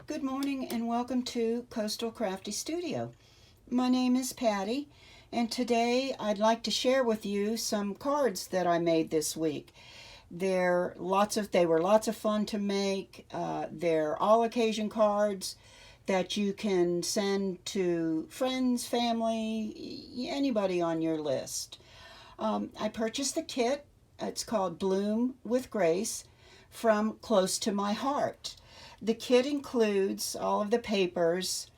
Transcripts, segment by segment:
Good morning and welcome to Coastal Crafty Studio. My name is Patty, and today I'd like to share with you some cards that I made this week. They were lots of fun to make. They're all occasion cards that you can send to friends, family, anybody on your list. I purchased the kit. It's called Bloom with Grace from Close to My Heart. The kit includes all of the papers,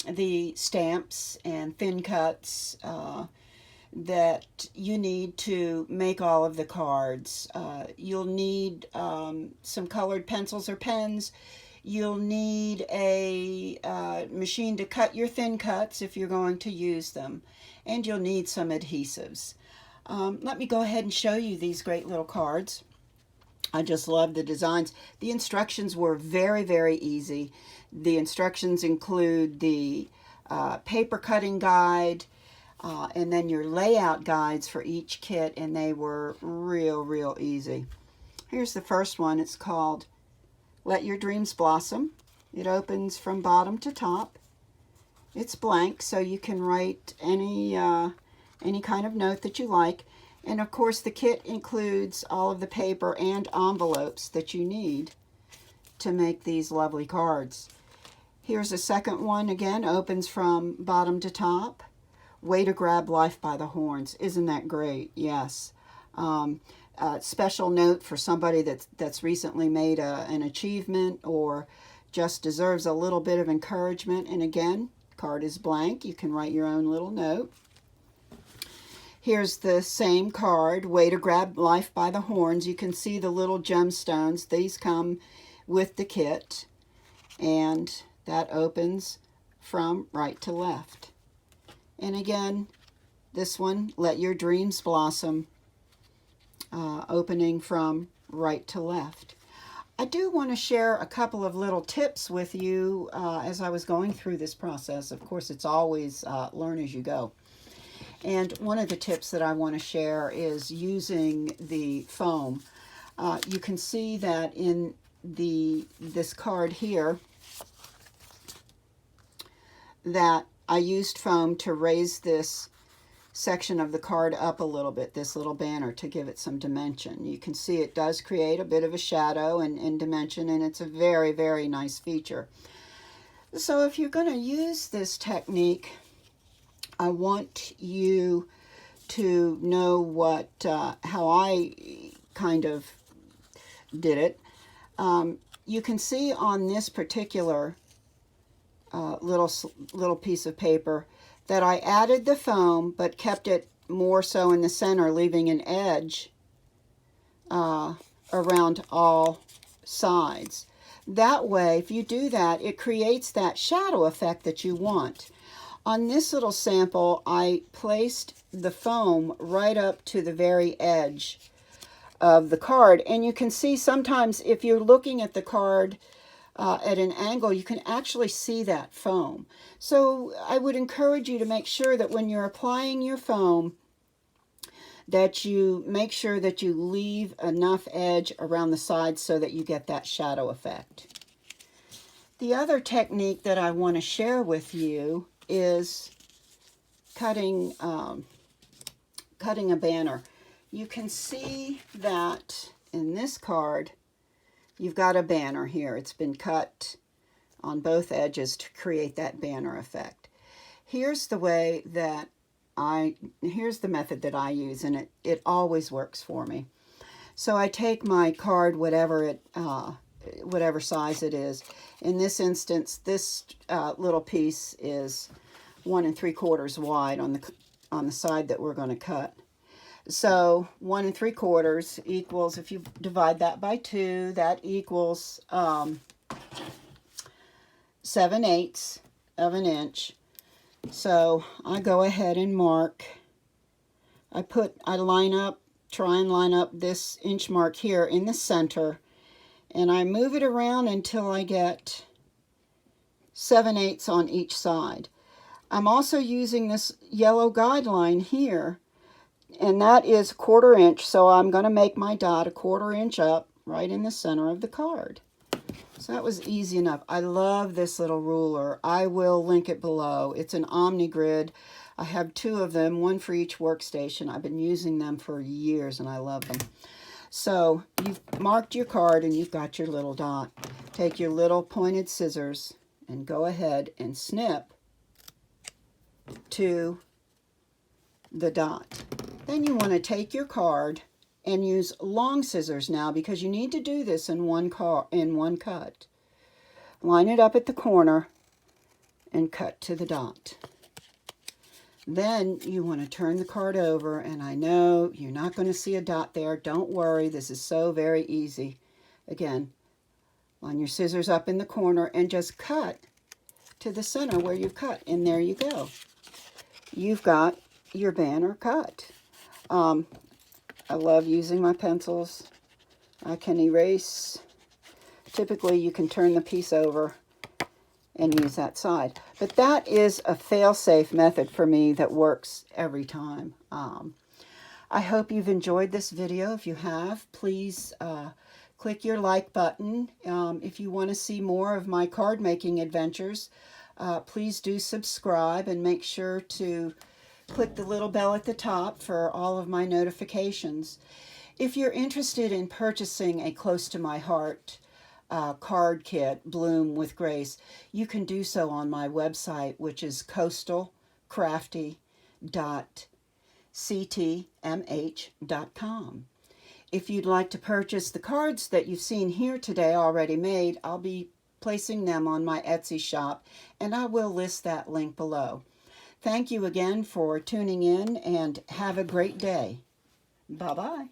the stamps and thin cuts that you need to make all of the cards. You'll need some colored pencils or pens. You'll need a machine to cut your thin cuts if you're going to use them. And you'll need some adhesives. Let me go ahead and show you these great little cards. I just love the designs. The instructions were very, very easy. The instructions include the paper cutting guide and then your layout guides for each kit, and they were real easy. Here's the first one. It's called Let Your Dreams Blossom. It opens from bottom to top. It's blank, so you can write any kind of note that you like. And of course the kit includes all of the paper and envelopes that you need to make these lovely cards. Here's a second one, again, opens from bottom to top. Way to grab life by the horns. Isn't that great? Yes. Special note for somebody that's recently made an achievement or just deserves a little bit of encouragement. And again, card is blank. You can write your own little note. Here's the same card, Way to Grab Life by the Horns. You can see the little gemstones. These come with the kit, and that opens from right to left. And again, this one, Let Your Dreams Blossom, opening from right to left. I do want to share a couple of little tips with you as I was going through this process. Of course, it's always learn as you go. And one of the tips that I want to share is using the foam. You can see that in this card here that I used foam to raise this section of the card up a little bit, this little banner, to give it some dimension. You can see it does create a bit of a shadow and dimension, and it's a very nice feature. So if you're going to use this technique, I want you to know how I kind of did it. You can see on this particular little piece of paper that I added the foam but kept it more so in the center, leaving an edge around all sides. That way, if you do that, it creates that shadow effect that you want. On this little sample, I placed the foam right up to the very edge of the card. And you can see sometimes if you're looking at the card at an angle, you can actually see that foam. So I would encourage you to make sure that when you're applying your foam, that you make sure that you leave enough edge around the sides so that you get that shadow effect. The other technique that I want to share with you is cutting a banner. You can see that in this card, you've got a banner here. It's been cut on both edges to create that banner effect. Here's the method that I use, and it always works for me. So I take my card, whatever size it is. In this instance, this little piece is 1 3/4 wide on the side that we're going to cut. So 1 3/4 equals, if you divide that by 2, that equals 7/8 of an inch. So I go ahead and mark. I try and line up this inch mark here in the center, and I move it around until I get 7/8 on each side. I'm also using this yellow guideline here, and that is 1/4 inch, so I'm going to make my dot 1/4 inch up right in the center of the card. So that was easy enough. I love this little ruler. I will link it below. It's an OmniGrid. I have 2 of them, one for each workstation. I've been using them for years and I love them. So you've marked your card and you've got your little dot. Take your little pointed scissors and go ahead and snip to the dot. Then you want to take your card and use long scissors now, because you need to do this in one cut. Line it up at the corner and cut to the dot. Then you want to turn the card over, and I know you're not going to see a dot there. Don't worry, this is so very easy. Again, line your scissors up in the corner and just cut to the center where you've cut, and there you go. You've got your banner cut. I love using my pencils. I can erase. Typically, you can turn the piece over and use that side. But that is a fail-safe method for me that works every time. I hope you've enjoyed this video. If you have, please click your like button. If you want to see more of my card making adventures, please do subscribe and make sure to click the little bell at the top for all of my notifications. If you're interested in purchasing a close to my heart card kit, Bloom with Grace, you can do so on my website, which is coastalcrafty.ctmh.com. If you'd like to purchase the cards that you've seen here today already made, I'll be placing them on my Etsy shop, and I will list that link below. Thank you again for tuning in, and have a great day. Bye-bye.